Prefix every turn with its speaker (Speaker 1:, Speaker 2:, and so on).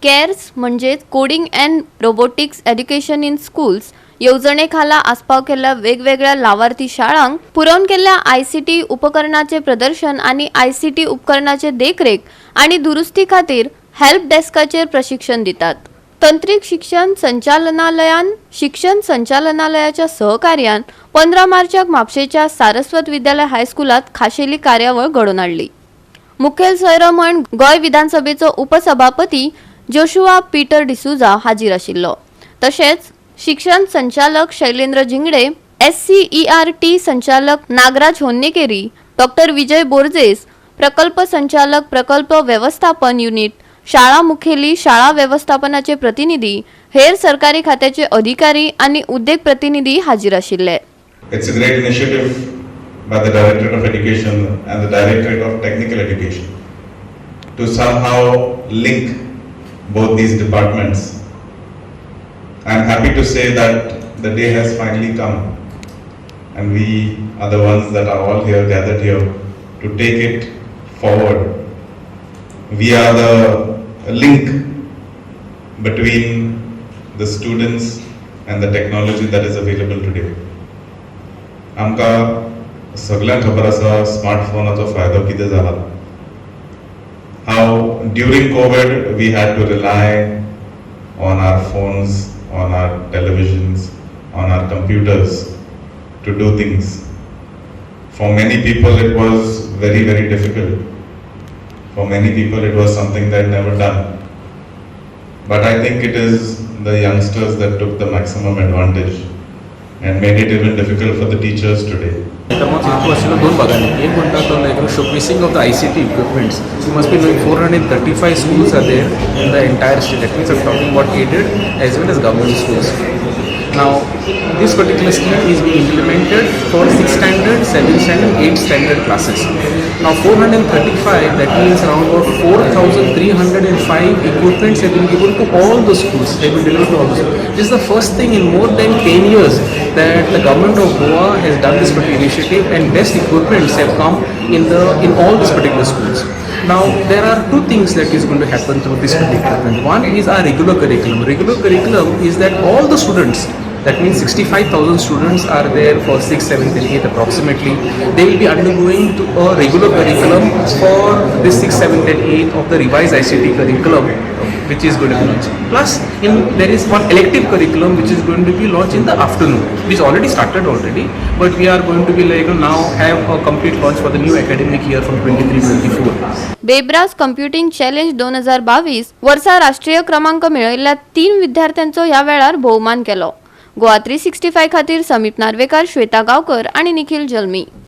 Speaker 1: CARES म्हणजे coding and robotics education in schools योजनेखाला आस्पाव केलेल्या वेगवेगळ्या लाभार्थी शाळांक पुरवण केलेल्या ICT उपकरणाचे प्रदर्शन आणि ICT उपकरणाचे देखरेख आणि दुरुस्ती खातीर हेल्प डेस्काचेर प्रशिक्षण दितात. तंत्रीक शिक्षण संचालनालयाच्या सहकार्यान 15 मार्चाक म्हापशेच्या सारस्वत विद्यालय हायस्कुलात खाशेली कार्यावळ घडोवन हाडली. मुखेल सोयरो म्हण गोय विधानसभेचो उपसभापती जोशुआ पीटर डिसूजा हाजीर आशिल्लो. तशेंच शिक्षण संचालक शैलेंद्र जिंगडे, SCERT संचालक नागराज होन्नेकेरी, डॉ. विजय बोर्जेस, प्रकल्प संचालक प्रकल्प व्यवस्थापन युनिट, शाळा मुखेली, शाळा व्यवस्थापनाचे प्रतिनिधी, हेर सरकारी खात्याचे अधिकारी आणि उद्योग प्रतिनिधी हाजीर आशिल्ले.
Speaker 2: It's a great initiative by the Directorate of Education and the Directorate of Technical Education to somehow link both these departments. I'm happy to say that the day has finally come and we are the ones that are all here gathered here to take it forward. We are the link between the students and the technology that is available today. आमका सगळ्यांक खबर आसा स्मार्टफोनाचो फायदो कितें जाला. How during COVID we had to rely on our phones, on our televisions, on our computers to do things. For many people it was very, very difficult. For many people it was something they had never done. But I think it is the youngsters that took the maximum advantage and made it even difficult for the teachers today.
Speaker 3: दोन भागांनी एक म्हणटा तो लायक showcasing of the ICT equipments. You must be knowing 435 schools are there in the entire state. That means I'm talking about aided as well as government schools. Now, this particular scheme is being implemented for 6th standard, 7th standard, 8th standard classes. Now, 435, that means around about 4,305 equipments have been given to all the schools. They have been delivered to all the schools. This is the first thing in more than 10 years that the government of Goa has done this particular initiative, and best equipments have come in all these particular schools. Now, there are two things that is going to happen through this particular thing. One is our regular curriculum. Regular curriculum is that all the students, that means 65,000 students are there for 6th, 7th and 8th approximately. They will be undergoing to a regular curriculum for this 6th, 7th and 8th of the revised ICT curriculum, which is going to be launched. Plus, there is one elective curriculum which is going to be launched in the afternoon, which already started already, but we are going to be now have a complete launch for the new academic year from 23-24.
Speaker 1: Bebras computing challenge 2022 वर्सा राष्ट्रीय क्रमांक मिळविल्ल्या 3 विद्यार्थ्यांचो ह्या वेळार भोवमान केलो. GOA365 खातीर समीप नार्वेकार, श्वेता गांवकर आणि निखिल जल्मी.